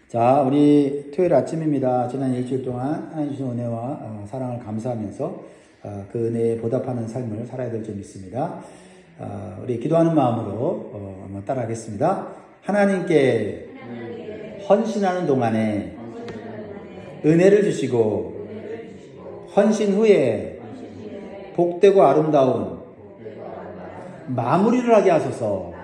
자, 우리 토요일 아침입니다. 지난 일주일 동안 하나님 주신 은혜와 사랑을 감사하면서 그 은혜에 보답하는 삶을 살아야 될 점이 있습니다. 우리 기도하는 마음으로 한번 따라하겠습니다. 하나님께 헌신하는 동안에 은혜를 주시고 헌신 후에 복되고 아름다운 마무리를 하게 하소서.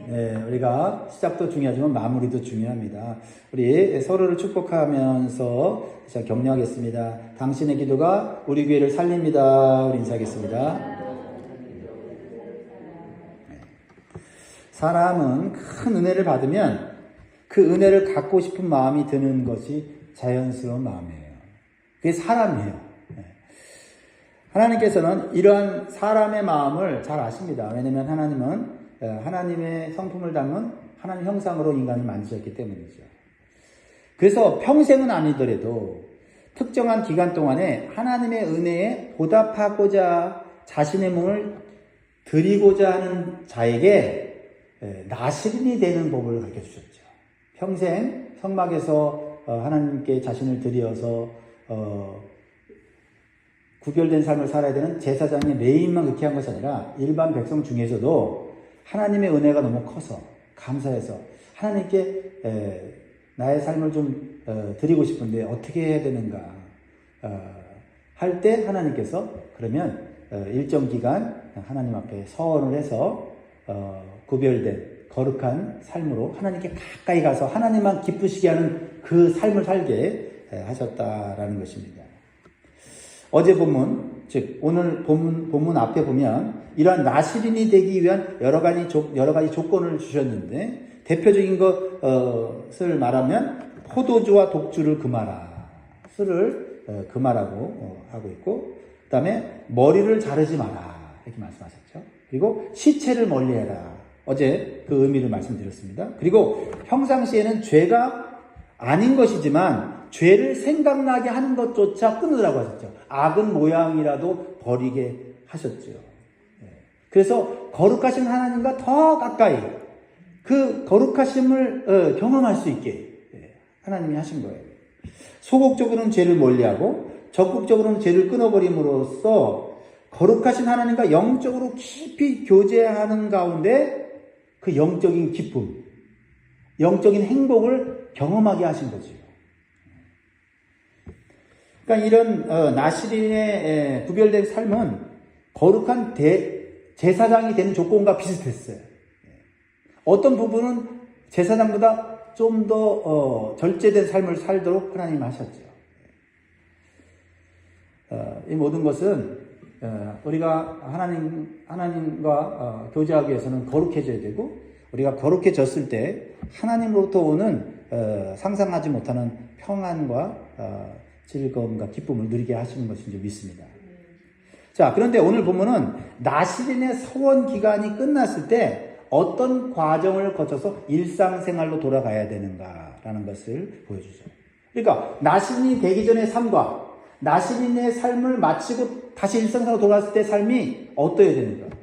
네, 우리가 시작도 중요하지만 마무리도 중요합니다. 우리 서로를 축복하면서 격려하겠습니다. 당신의 기도가 우리 교회를 살립니다. 우리 인사하겠습니다. 사람은 큰 은혜를 받으면 그 은혜를 갖고 싶은 마음이 드는 것이 자연스러운 마음이에요. 그게 사람이에요. 하나님께서는 이러한 사람의 마음을 잘 아십니다. 왜냐하면 하나님은 하나님의 성품을 담은 하나님 형상으로 인간을 만드셨기 때문이죠. 그래서 평생은 아니더라도 특정한 기간 동안에 하나님의 은혜에 보답하고자 자신의 몸을 드리고자 하는 자에게 나시린이 되는 법을 가르쳐 주셨죠. 평생 성막에서 하나님께 자신을 드려서 구별된 삶을 살아야 되는 제사장의 레위인만 그렇게 한 것이 아니라 일반 백성 중에서도 하나님의 은혜가 너무 커서 감사해서 하나님께 나의 삶을 좀 드리고 싶은데 어떻게 해야 되는가 할 때 하나님께서 그러면 일정 기간 하나님 앞에 서원을 해서 구별된 거룩한 삶으로 하나님께 가까이 가서 하나님만 기쁘시게 하는 그 삶을 살게 하셨다라는 것입니다. 어제 본문, 즉 오늘 본문 앞에 보면 이러한 나시린이 되기 위한 여러 가지 조건을 주셨는데 대표적인 것을 말하면 포도주와 독주를 금하라, 술을 금하라고 하고 있고, 그 다음에 머리를 자르지 마라 이렇게 말씀하셨죠. 그리고 시체를 멀리해라. 어제 그 의미를 말씀드렸습니다. 그리고 평상시에는 죄가 아닌 것이지만 죄를 생각나게 하는 것조차 끊으라고 하셨죠. 악은 모양이라도 버리게 하셨죠. 그래서 거룩하신 하나님과 더 가까이 그 거룩하심을 경험할 수 있게 하나님이 하신 거예요. 소극적으로는 죄를 멀리하고 적극적으로는 죄를 끊어버림으로써 거룩하신 하나님과 영적으로 깊이 교제하는 가운데 그 영적인 기쁨, 영적인 행복을 경험하게 하신 거죠. 그러니까 이런 나시린의 구별된 삶은 거룩한 제사장이 되는 조건과 비슷했어요. 어떤 부분은 제사장보다 좀 더 절제된 삶을 살도록 하나님 하셨죠. 이 모든 것은 우리가 하나님과 교제하기 위해서는 거룩해져야 되고, 우리가 거룩해졌을 때 하나님으로부터 오는 상상하지 못하는 평안과 즐거움과 기쁨을 누리게 하시는 것인 줄 믿습니다. 자, 그런데 오늘 본문은 나시린의 서원 기간이 끝났을 때 어떤 과정을 거쳐서 일상생활로 돌아가야 되는가라는 것을 보여주죠. 그러니까 나시린이 되기 전의 삶과 나시린의 삶을 마치고 다시 일상생활로 돌아갔을 때 삶이 어떠해야 되는가?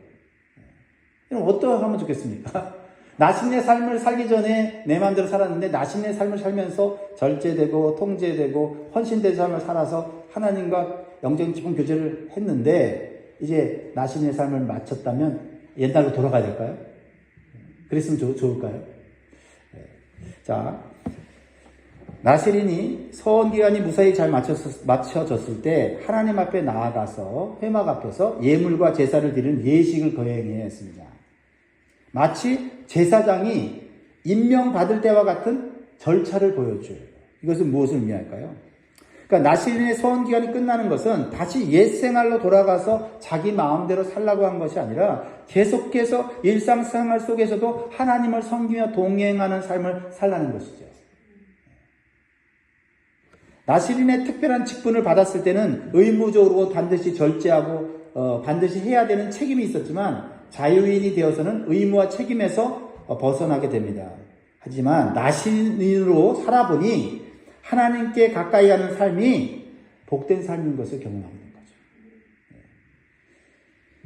그럼 어떻게 하면 좋겠습니까? 나시린의 삶을 살기 전에 내 마음대로 살았는데 나시린의 삶을 살면서 절제되고 통제되고 헌신된 삶을 살아서 하나님과 영적인 깊은 교제를 했는데 이제 나시린의 삶을 마쳤다면 옛날로 돌아가야 될까요? 그랬으면 좋을까요? 자, 나시린이 서원기간이 무사히 잘 맞춰졌을 때 하나님 앞에 나아가서 회막 앞에서 예물과 제사를 드리는 예식을 거행해야 했습니다. 마치 제사장이 임명받을 때와 같은 절차를 보여줘요. 이것은 무엇을 의미할까요? 그러니까 나시린의 서원기간이 끝나는 것은 다시 옛 생활로 돌아가서 자기 마음대로 살라고 한 것이 아니라 계속해서 일상생활 속에서도 하나님을 섬기며 동행하는 삶을 살라는 것이죠. 나시린의 특별한 직분을 받았을 때는 의무적으로 반드시 절제하고 반드시 해야 되는 책임이 있었지만 자유인이 되어서는 의무와 책임에서 벗어나게 됩니다. 하지만 나시린으로 살아보니 하나님께 가까이 가는 삶이 복된 삶인 것을 경험하는 거죠.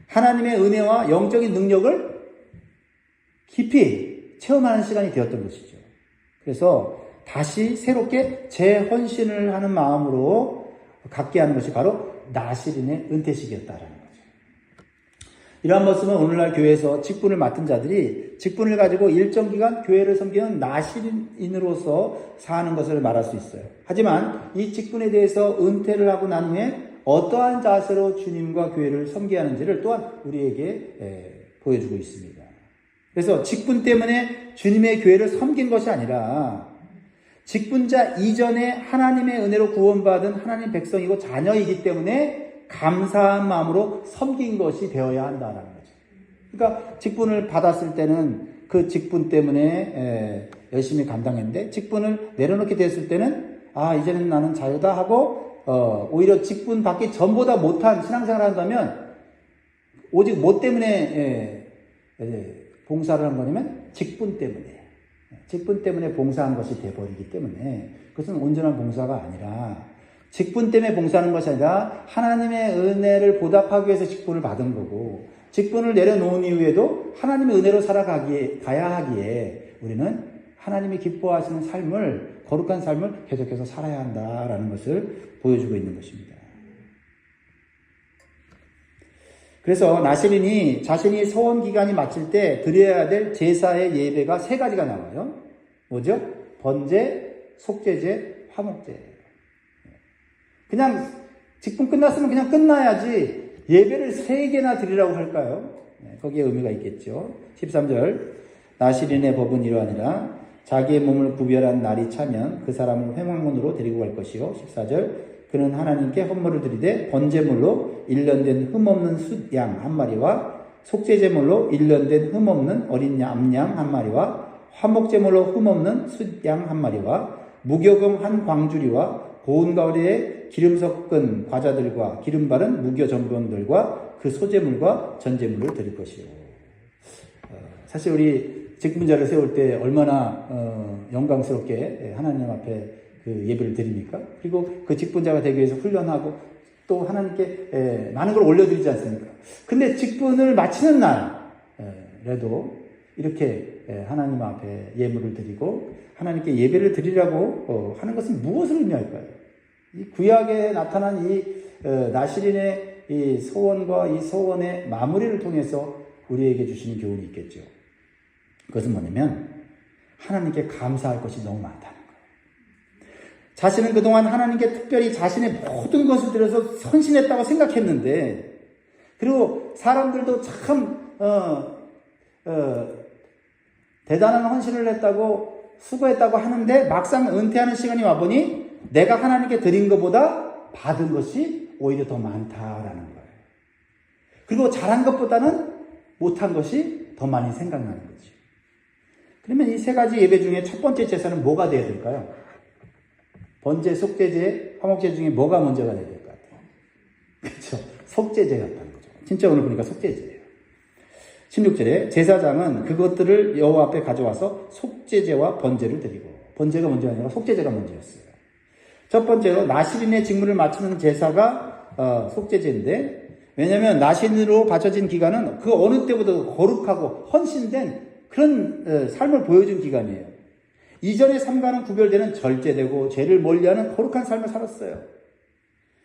하나님의 은혜와 영적인 능력을 깊이 체험하는 시간이 되었던 것이죠. 그래서 다시 새롭게 재헌신을 하는 마음으로 갖게 하는 것이 바로 나실인의 은퇴식이었다라는 거죠. 이러한 모습은 오늘날 교회에서 직분을 맡은 자들이 직분을 가지고 일정 기간 교회를 섬기는 나실인으로서 사는 것을 말할 수 있어요. 하지만 이 직분에 대해서 은퇴를 하고 난 후에 어떠한 자세로 주님과 교회를 섬겨야 하는지를 또한 우리에게 보여주고 있습니다. 그래서 직분 때문에 주님의 교회를 섬긴 것이 아니라 직분자 이전에 하나님의 은혜로 구원받은 하나님 백성이고 자녀이기 때문에 감사한 마음으로 섬긴 것이 되어야 한다는 거죠. 그러니까 직분을 받았을 때는 그 직분 때문에 열심히 감당했는데 직분을 내려놓게 됐을 때는 이제는 나는 자유다 하고 오히려 직분 받기 전보다 못한 신앙생활을 한다면 오직 뭐 때문에 봉사를 한 거냐면 직분 때문에 봉사한 것이 되어버리기 때문에 그것은 온전한 봉사가 아니라 직분 때문에 봉사하는 것이 아니라 하나님의 은혜를 보답하기 위해서 직분을 받은 거고 직분을 내려놓은 이후에도 하나님의 은혜로 가야 하기에 우리는 하나님이 기뻐하시는 삶을 거룩한 삶을 계속해서 살아야 한다라는 것을 보여주고 있는 것입니다. 그래서 나실인이 자신이 서원 기간이 마칠 때 드려야 될 제사의 예배가 세 가지가 나와요. 뭐죠? 번제, 속죄제, 화목제. 그냥 직분 끝났으면 그냥 끝나야지 예배를 3개나 드리라고 할까요? 거기에 의미가 있겠죠. 13절 나실인의 법은 이러하니라 자기의 몸을 구별한 날이 차면 그 사람을 회막문으로 데리고 갈 것이요. 14절 그는 하나님께 헌물을 드리되 번제물로 1년 된 흠없는 숫양 한 마리와 속죄제물로 1년 된 흠없는 어린 암양 한 마리와 화목제물로 흠없는 숫양 한 마리와 무교금 한 광주리와 고운 가을에 기름 섞은 과자들과 기름 바른 무교 전병들과 그 소제물과 전제물을 드릴 것이요. 사실 우리 직분자를 세울 때 얼마나 영광스럽게 하나님 앞에 그 예배를 드립니까? 그리고 그 직분자가 되기 위해서 훈련하고 또 하나님께 많은 걸 올려드리지 않습니까? 근데 직분을 마치는 날에도 이렇게 하나님 앞에 예물을 드리고 하나님께 예배를 드리라고 하는 것은 무엇을 의미할까요? 이 구약에 나타난 이 나실인의 이 소원과 이 소원의 마무리를 통해서 우리에게 주시는 교훈이 있겠죠. 그것은 뭐냐면 하나님께 감사할 것이 너무 많다는 거예요. 자신은 그동안 하나님께 특별히 자신의 모든 것을 들여서 헌신했다고 생각했는데 그리고 사람들도 참 대단한 헌신을 했다고 수고했다고 하는데 막상 은퇴하는 시간이 와보니 내가 하나님께 드린 것보다 받은 것이 오히려 더 많다라는 거예요. 그리고 잘한 것보다는 못한 것이 더 많이 생각나는 거죠. 그러면 이 3가지 예배 중에 첫 번째 제사는 뭐가 되어야 될까요? 번제, 속죄제, 화목제 중에 뭐가 먼저가 되어야 될 것 같아요? 그렇죠. 속죄제였다는 거죠. 진짜 오늘 보니까 속죄제예요. 16절에 제사장은 그것들을 여호와 앞에 가져와서 속죄제와 번제를 드리고 번제가 먼저 아니라 속죄제가 먼저였어요. 첫 번째로 나실인의 직무를 마치는 제사가 속죄제인데 왜냐하면 나실인으로 바쳐진 기간은 그 어느 때보다도 거룩하고 헌신된 그런 삶을 보여준 기간이에요. 이전의 삶과는 구별되는 절제되고 죄를 멀리하는 거룩한 삶을 살았어요.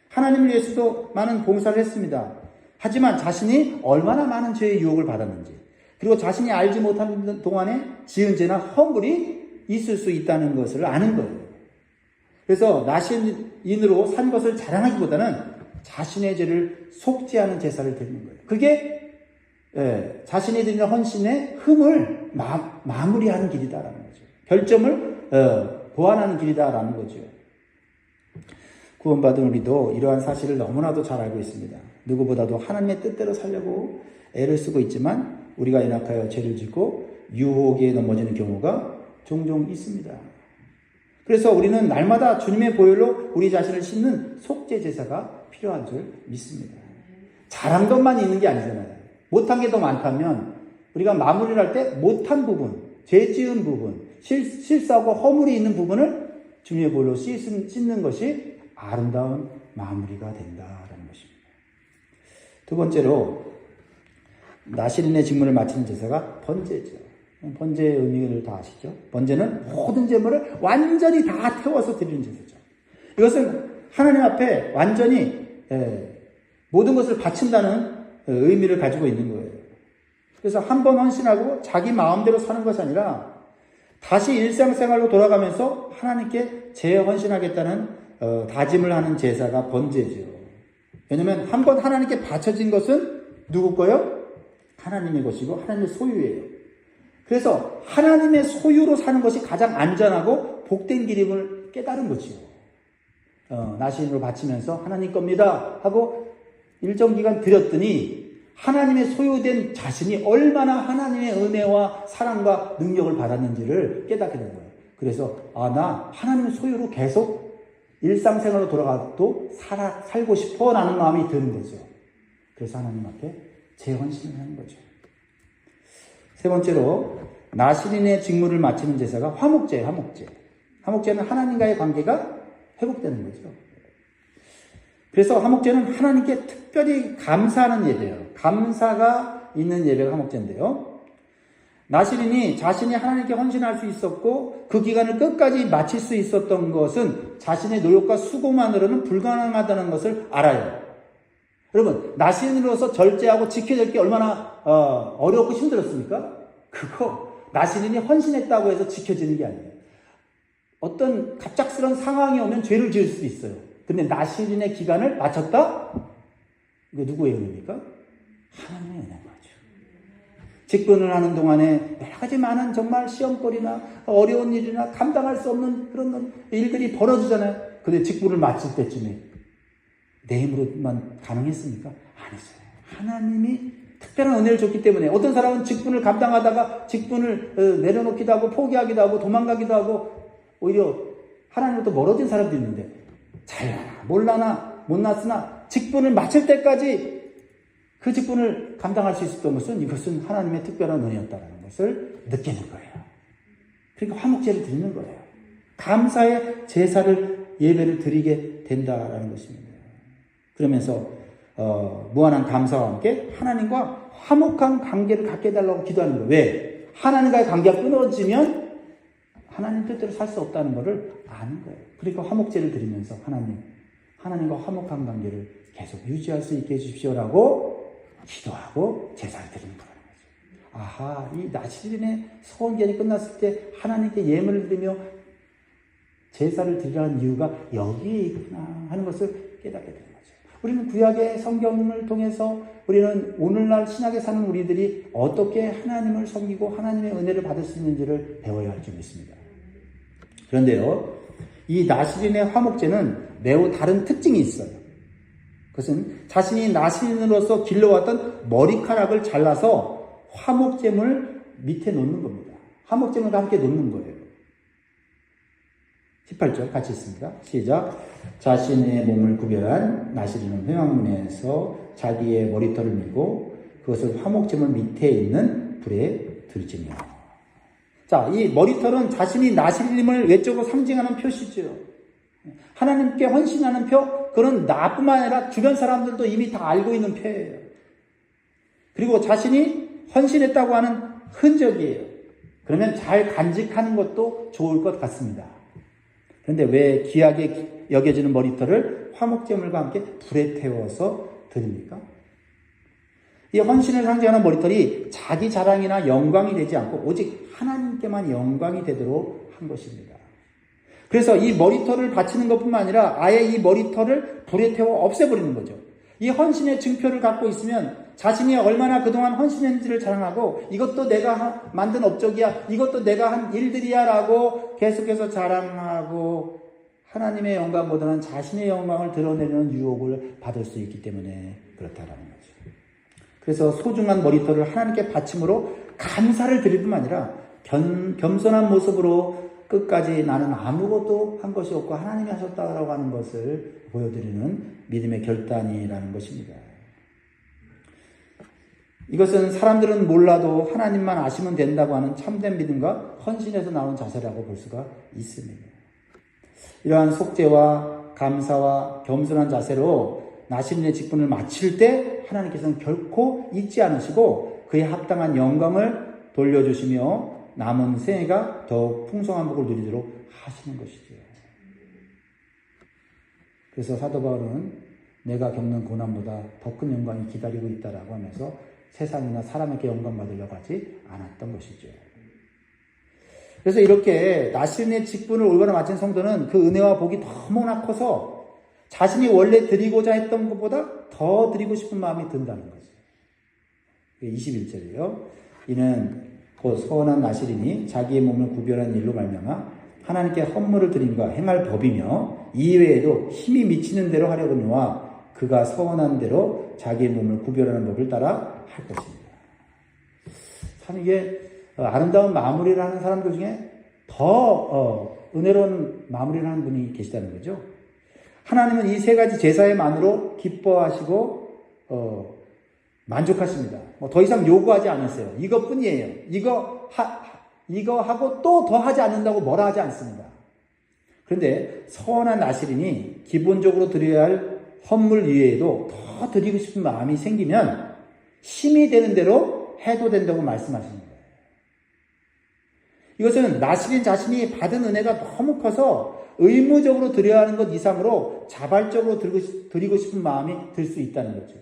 하나님을 위해서도 많은 봉사를 했습니다. 하지만 자신이 얼마나 많은 죄의 유혹을 받았는지 그리고 자신이 알지 못하는 동안에 지은 죄나 허물이 있을 수 있다는 것을 아는 거예요. 그래서 나실인으로 산 것을 자랑하기보다는 자신의 죄를 속죄하는 제사를 드리는 거예요. 그게 자신이 드리는 헌신의 흠을 마무리하는 길이다라는 거죠. 결점을 보완하는 길이다라는 거죠. 구원받은 우리도 이러한 사실을 너무나도 잘 알고 있습니다. 누구보다도 하나님의 뜻대로 살려고 애를 쓰고 있지만 우리가 연약하여 죄를 짓고 유혹에 넘어지는 경우가 종종 있습니다. 그래서 우리는 날마다 주님의 보혈로 우리 자신을 씻는 속죄 제사가 필요한 줄 믿습니다. 잘한 것만 있는 게 아니잖아요. 못한 게 더 많다면 우리가 마무리를 할 때 못한 부분, 죄 지은 부분, 실수하고 허물이 있는 부분을 주님의 보혈로 씻는 것이 아름다운 마무리가 된다라는 것입니다. 두 번째로 나실인의 직무를 마치는 제사가 번제죠. 번제의 의미를 다 아시죠? 번제는 모든 재물을 완전히 다 태워서 드리는 제사죠. 이것은 하나님 앞에 완전히 모든 것을 바친다는 의미를 가지고 있는 거예요. 그래서 한 번 헌신하고 자기 마음대로 사는 것이 아니라 다시 일상생활로 돌아가면서 하나님께 재헌신하겠다는 다짐을 하는 제사가 번제죠. 왜냐하면 한 번 하나님께 바쳐진 것은 누구 거요? 하나님의 것이고 하나님의 소유예요. 그래서 하나님의 소유로 사는 것이 가장 안전하고 복된 길임을 깨달은 거지요. 나신으로 바치면서 하나님 겁니다 하고 일정 기간 드렸더니 하나님의 소유된 자신이 얼마나 하나님의 은혜와 사랑과 능력을 받았는지를 깨닫게 된 거예요. 그래서 나 하나님의 소유로 계속 일상생활로 돌아가도 살고 싶어 라는 마음이 드는 거죠. 그래서 하나님 앞에 재헌신을 하는 거죠. 세 번째로 나실인의 직무를 마치는 제사가 화목제예요. 화목제. 화목제는 하나님과의 관계가 회복되는 거죠. 그래서 화목제는 하나님께 특별히 감사하는 예배예요. 감사가 있는 예배가 화목제인데요. 나실인이 자신이 하나님께 헌신할 수 있었고 그 기간을 끝까지 마칠 수 있었던 것은 자신의 노력과 수고만으로는 불가능하다는 것을 알아요. 여러분, 나실인으로서 절제하고 지켜야 될 게 얼마나 어렵고 힘들었습니까? 그거 나실인이 헌신했다고 해서 지켜지는 게 아니에요. 어떤 갑작스러운 상황이 오면 죄를 지을 수도 있어요. 근데 나실인의 기간을 마쳤다? 이거 누구의 은혜입니까? 하나님의 은혜인 거죠. 직분을 하는 동안에 여러 가지 많은 정말 시험거리나 어려운 일이나 감당할 수 없는 그런 일들이 벌어지잖아요. 근데 직분을 마칠 때쯤에 내 힘으로만 가능했습니까? 아니었어요. 하나님이 특별한 은혜를 줬기 때문에 어떤 사람은 직분을 감당하다가 직분을 내려놓기도 하고 포기하기도 하고 도망가기도 하고 오히려 하나님으로부터 멀어진 사람도 있는데 잘나나 몰라나 못났으나 직분을 마칠 때까지 그 직분을 감당할 수 있었던 것은 이것은 하나님의 특별한 은혜였다는 것을 느끼는 거예요. 그러니까 화목제를 드리는 거예요. 감사의 제사를 예배를 드리게 된다라는 것입니다. 그러면서 무한한 감사와 함께 하나님과 화목한 관계를 갖게 해달라고 기도하는 거예요. 왜? 하나님과의 관계가 끊어지면 하나님 뜻대로 살 수 없다는 것을 아는 거예요. 그러니까 화목제를 드리면서 하나님과 화목한 관계를 계속 유지할 수 있게 해주십시오라고 기도하고 제사를 드리는 거라는 거죠. 아하, 이 나실인의 소원기한이 끝났을 때 하나님께 예물을 드리며 제사를 드리라는 이유가 여기에 있구나 하는 것을 깨닫게 되는 거죠. 우리는 구약의 성경을 통해서 우리는 오늘날 신약에 사는 우리들이 어떻게 하나님을 섬기고 하나님의 은혜를 받을 수 있는지를 배워야 할 줄 믿습니다. 그런데요, 이 나실인의 화목제는 매우 다른 특징이 있어요. 그것은 자신이 나실인으로서 길러왔던 머리카락을 잘라서 화목제물 밑에 놓는 겁니다. 화목제물과 함께 놓는 거예요. 18절 같이 있습니다. 시작. 자신의 몸을 구별한 나실인은 회막문에서 자기의 머리털을 밀고 그것을 화목제물 밑에 있는 불에 들지며. 자, 이 머리털은 자신이 나실임을 외적으로 상징하는 표시죠. 하나님께 헌신하는 표, 그런 나뿐만 아니라 주변 사람들도 이미 다 알고 있는 표예요. 그리고 자신이 헌신했다고 하는 흔적이에요. 그러면 잘 간직하는 것도 좋을 것 같습니다. 그런데 왜 귀하게 여겨지는 머리털을 화목제물과 함께 불에 태워서 드립니까? 이 헌신을 상징하는 머리털이 자기 자랑이나 영광이 되지 않고 오직 하나님께만 영광이 되도록 한 것입니다. 그래서 이 머리털을 바치는 것뿐만 아니라 아예 이 머리털을 불에 태워 없애버리는 거죠. 이 헌신의 증표를 갖고 있으면 자신이 얼마나 그동안 헌신했는지를 자랑하고 이것도 내가 만든 업적이야, 이것도 내가 한 일들이야 라고 계속해서 자랑하고 하나님의 영광보다는 자신의 영광을 드러내는 유혹을 받을 수 있기 때문에 그렇다라는 거죠. 그래서 소중한 머리털을 하나님께 바침으로 감사를 드릴 뿐만 아니라 겸손한 모습으로 끝까지 나는 아무것도 한 것이 없고 하나님이 하셨다라고 하는 것을 보여드리는 믿음의 결단이라는 것입니다. 이것은 사람들은 몰라도 하나님만 아시면 된다고 하는 참된 믿음과 헌신에서 나온 자세라고 볼 수가 있습니다. 이러한 속죄와 감사와 겸손한 자세로 나실인의 직분을 마칠 때 하나님께서는 결코 잊지 않으시고 그에 합당한 영광을 돌려주시며 남은 생애가 더욱 풍성한 복을 누리도록 하시는 것이죠. 그래서 사도 바울은 내가 겪는 고난보다 더 큰 영광이 기다리고 있다라고 하면서 세상이나 사람에게 영광 받으려고 하지 않았던 것이죠. 그래서 이렇게 나시린의 직분을 올바로 마친 성도는 그 은혜와 복이 너무나 커서 자신이 원래 드리고자 했던 것보다 더 드리고 싶은 마음이 든다는 거죠. 21절이에요. 이는 곧 서원한 나시린이 자기의 몸을 구별한 일로 말미암아 하나님께 헌물을 드림과 행할 법이며 이외에도 힘이 미치는 대로 하려거니와 그가 서원한 대로 자기의 몸을 구별하는 법을 따라 할 것입니다. 참 이게 아름다운 마무리를 하는 사람들 중에 더 은혜로운 마무리를 하는 분이 계시다는 거죠. 하나님은 이 세 가지 제사에만으로 기뻐하시고 만족하십니다. 더 이상 요구하지 않으세요. 이것뿐이에요. 이거 하고 또 더 하지 않는다고 뭐라 하지 않습니다. 그런데 서원한 나시린이 기본적으로 드려야 할 헌물 이외에도 더 드리고 싶은 마음이 생기면 힘이 되는 대로 해도 된다고 말씀하시는 거예요. 이것은 나시린 자신이 받은 은혜가 너무 커서 의무적으로 드려야 하는 것 이상으로 자발적으로 드리고 싶은 마음이 들 수 있다는 거죠.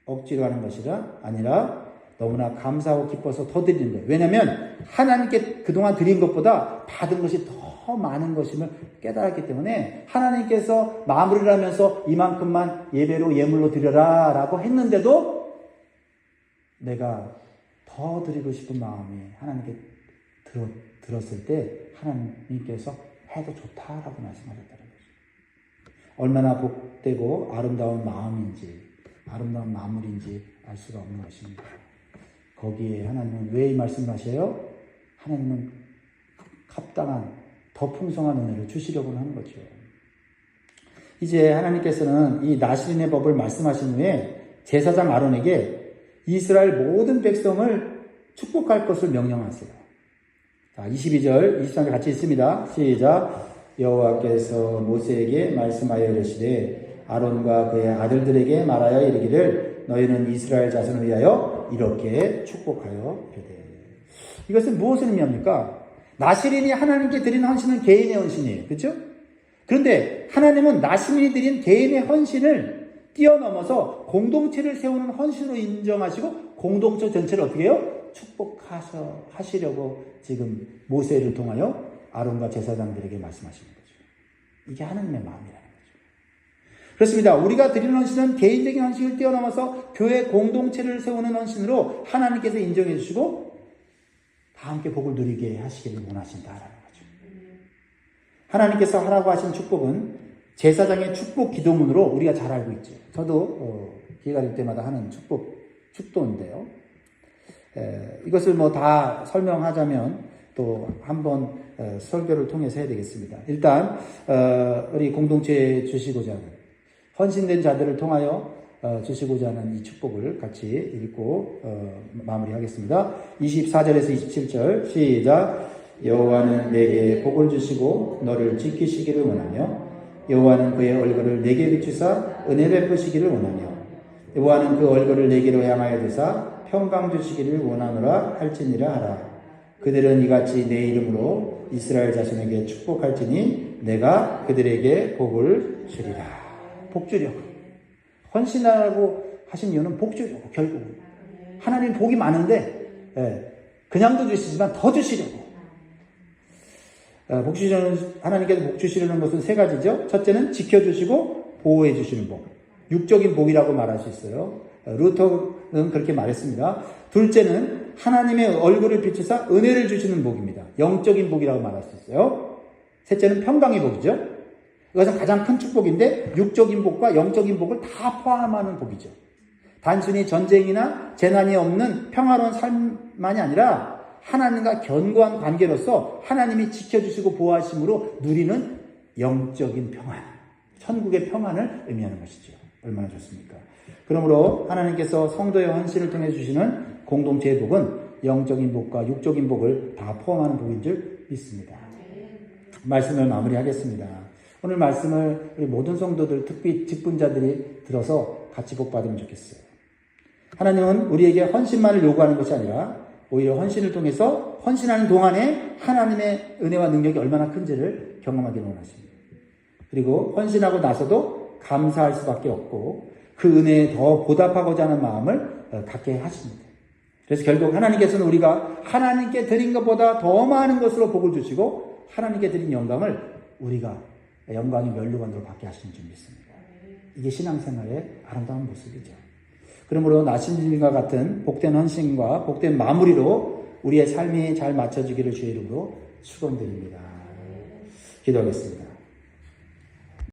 억지로 하는 것이 아니라 너무나 감사하고 기뻐서 더 드리는 거예요. 왜냐하면 하나님께 그동안 드린 것보다 받은 것이 더 많은 것임을 깨달았기 때문에 하나님께서 마무리를 하면서 이만큼만 예배로 예물로 드려라 라고 했는데도 내가 더 드리고 싶은 마음이 하나님께 들었을 때 하나님께서 해도 좋다라고 말씀하셨다는 거죠. 얼마나 복되고 아름다운 마음인지 아름다운 마무리인지 알 수가 없는 것입니다. 거기에 하나님은 왜 이 말씀을 하셔요? 하나님은 합당한 더 풍성한 은혜를 주시려고 하는 거죠. 이제 하나님께서는 이 나시린의 법을 말씀하신 후에 제사장 아론에게 이스라엘 모든 백성을 축복할 것을 명령하세요. 자, 22절, 23절 같이 읽습니다. 시작. 여호와께서 모세에게 말씀하여 이르시되 아론과 그의 아들들에게 말하여 이르기를 너희는 이스라엘 자손을 위하여 이렇게 축복하여 이르되. 이것은 무엇을 의미합니까? 나시린이 하나님께 드린 헌신은 개인의 헌신이에요. 그렇죠? 그런데 하나님은 나시린이 드린 개인의 헌신을 뛰어넘어서 공동체를 세우는 헌신으로 인정하시고 공동체 전체를 어떻게 해요? 축복하시려고 지금 모세를 통하여 아론과 제사장들에게 말씀하시는 거죠. 이게 하나님의 마음이라는 거죠. 그렇습니다. 우리가 드리는 헌신은 개인적인 헌신을 뛰어넘어서 교회 공동체를 세우는 헌신으로 하나님께서 인정해 주시고 다 함께 복을 누리게 하시기를 원하신다라는 거죠. 하나님께서 하라고 하신 축복은 제사장의 축복 기도문으로 우리가 잘 알고 있죠. 저도 기회가 될 때마다 하는 축도인데요. 이것을 다 설명하자면 또 한번 설교를 통해서 해야 되겠습니다. 일단 우리 공동체에 주시고자 하는 헌신된 자들을 통하여 주시고자 하는 이 축복을 같이 읽고 마무리하겠습니다. 24절에서 27절 시작. 여호와는 내게 복을 주시고 너를 지키시기를 원하며 여호와는 그의 얼굴을 내게 비추사 은혜 베푸시기를 원하며 여호와는 그 얼굴을 내게로 향하여 드사 평강 주시기를 원하노라 할지니라 하라. 그들은 이같이 내 이름으로 이스라엘 자손에게 축복할지니 내가 그들에게 복을 주리라. 복 주려고. 헌신하라고 하신 이유는 복 주려고. 결국 하나님 복이 많은데 그냥도 주시지만 더 주시려고. 복 주시려는, 하나님께서 복 주시려는 것은 세 가지죠. 첫째는 지켜주시고 보호해 주시는 복. 육적인 복이라고 말할 수 있어요. 루터는 그렇게 말했습니다. 둘째는 하나님의 얼굴을 비추사 은혜를 주시는 복입니다. 영적인 복이라고 말할 수 있어요. 셋째는 평강의 복이죠. 이것은 가장 큰 축복인데 육적인 복과 영적인 복을 다 포함하는 복이죠. 단순히 전쟁이나 재난이 없는 평화로운 삶만이 아니라 하나님과 견고한 관계로서 하나님이 지켜주시고 보호하심으로 누리는 영적인 평안, 천국의 평안을 의미하는 것이죠. 얼마나 좋습니까? 그러므로 하나님께서 성도의 헌신을 통해 주시는 공동체의 복은 영적인 복과 육적인 복을 다 포함하는 복인 줄 믿습니다. 말씀을 마무리하겠습니다. 오늘 말씀을 우리 모든 성도들, 특히 직분자들이 들어서 같이 복 받으면 좋겠어요. 하나님은 우리에게 헌신만을 요구하는 것이 아니라 오히려 헌신을 통해서 헌신하는 동안에 하나님의 은혜와 능력이 얼마나 큰지를 경험하기를 원하십니다. 그리고 헌신하고 나서도 감사할 수밖에 없고 그 은혜에 더 보답하고자 하는 마음을 갖게 하십니다. 그래서 결국 하나님께서는 우리가 하나님께 드린 것보다 더 많은 것으로 복을 주시고 하나님께 드린 영광을 우리가 영광의 면류관으로 받게 하시는 줄 믿습니다. 이게 신앙생활의 아름다운 모습이죠. 그러므로 나신님과 같은 복된 헌신과 복된 마무리로 우리의 삶이 잘 맞춰지기를 주의 이름으로 축원드립니다. 기도하겠습니다.